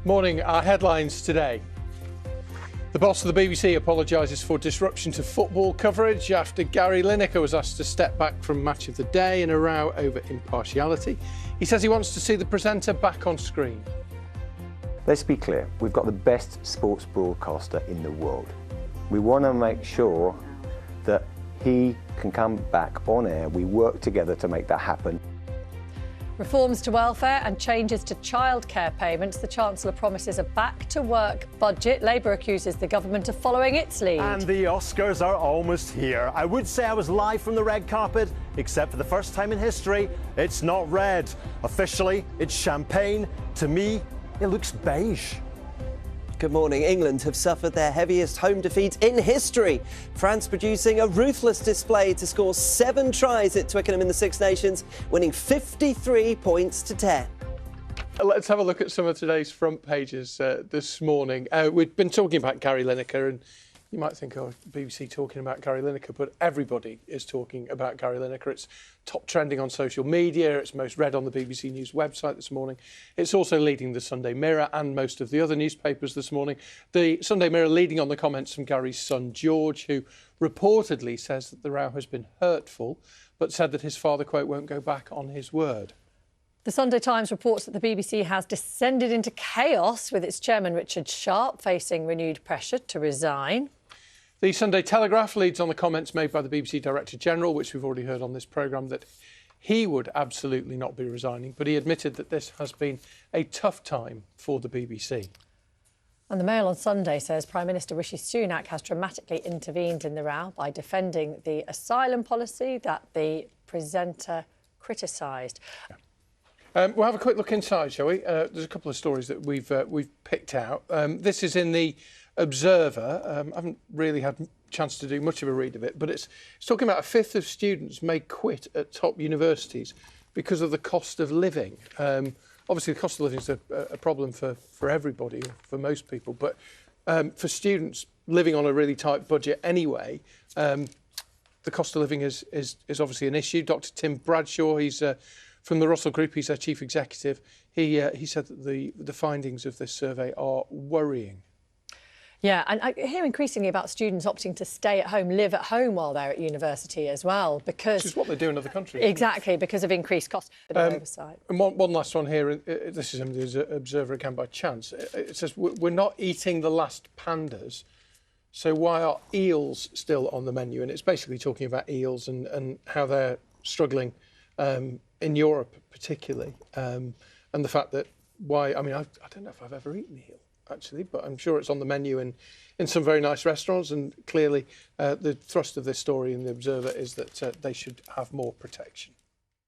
Morning, our headlines today. The boss of the BBC apologises for disruption to football coverage after Gary Lineker was asked to step back from Match of the Day in a row over impartiality. He says he wants to see the presenter back on screen. Let's be clear, we've got the best sports broadcaster in the world. We want to make sure that he can come back on air. We work together to make that happen. Reforms to welfare and changes to childcare payments. The Chancellor promises a back-to-work budget. Labour accuses the government of following its lead. And the Oscars are almost here. I would say I was live from the red carpet, except for the first time in history, it's not red. Officially, it's champagne. To me, it looks beige. Good morning. England have suffered their heaviest home defeat in history. France producing a ruthless display to score 7 tries at Twickenham in the Six Nations, winning 53 points to 10. Let's have a look at some of today's front pages this morning. We've been talking about Gary Lineker, and you might think, oh, BBC talking about Gary Lineker, but everybody is talking about Gary Lineker. It's top trending on social media. It's most read on the BBC News website this morning. It's also leading the Sunday Mirror and most of the other newspapers this morning. The Sunday Mirror leading on the comments from Gary's son, George, who reportedly says that the row has been hurtful, but said that his father, quote, won't go back on his word. The Sunday Times reports that the BBC has descended into chaos, with its chairman, Richard Sharp, facing renewed pressure to resign. The Sunday Telegraph leads on the comments made by the BBC Director General, which we've already heard on this programme, that he would absolutely not be resigning, but he admitted that this has been a tough time for the BBC. And the Mail on Sunday says Prime Minister Rishi Sunak has dramatically intervened in the row by defending the asylum policy that the presenter criticised. Yeah. We'll have a quick look inside, shall we? There's a couple of stories that we've picked out. This is in the Observer. I haven't really had a chance to do much of a read of it, but it's talking about a fifth of students may quit at top universities because of the cost of living. Obviously, the cost of living is a problem for everybody, or for most people, but for students living on a really tight budget anyway, the cost of living is obviously an issue. Dr. Tim Bradshaw, he's from the Russell Group, he's their chief executive. He said that the findings of this survey are worrying. Yeah, and I hear increasingly about students opting to stay at home, live at home while they're at university as well, because... Which is what they do in other countries. Exactly, because of increased costs. Oversight. And one last one here, this is in the Observer again by chance. It says, we're not eating the last pandas, so why are eels still on the menu? And it's basically talking about eels and how they're struggling in Europe particularly, and the fact that I don't know if I've ever eaten eel, actually, but I'm sure it's on the menu in some very nice restaurants, and clearly the thrust of this story in the Observer is that they should have more protection.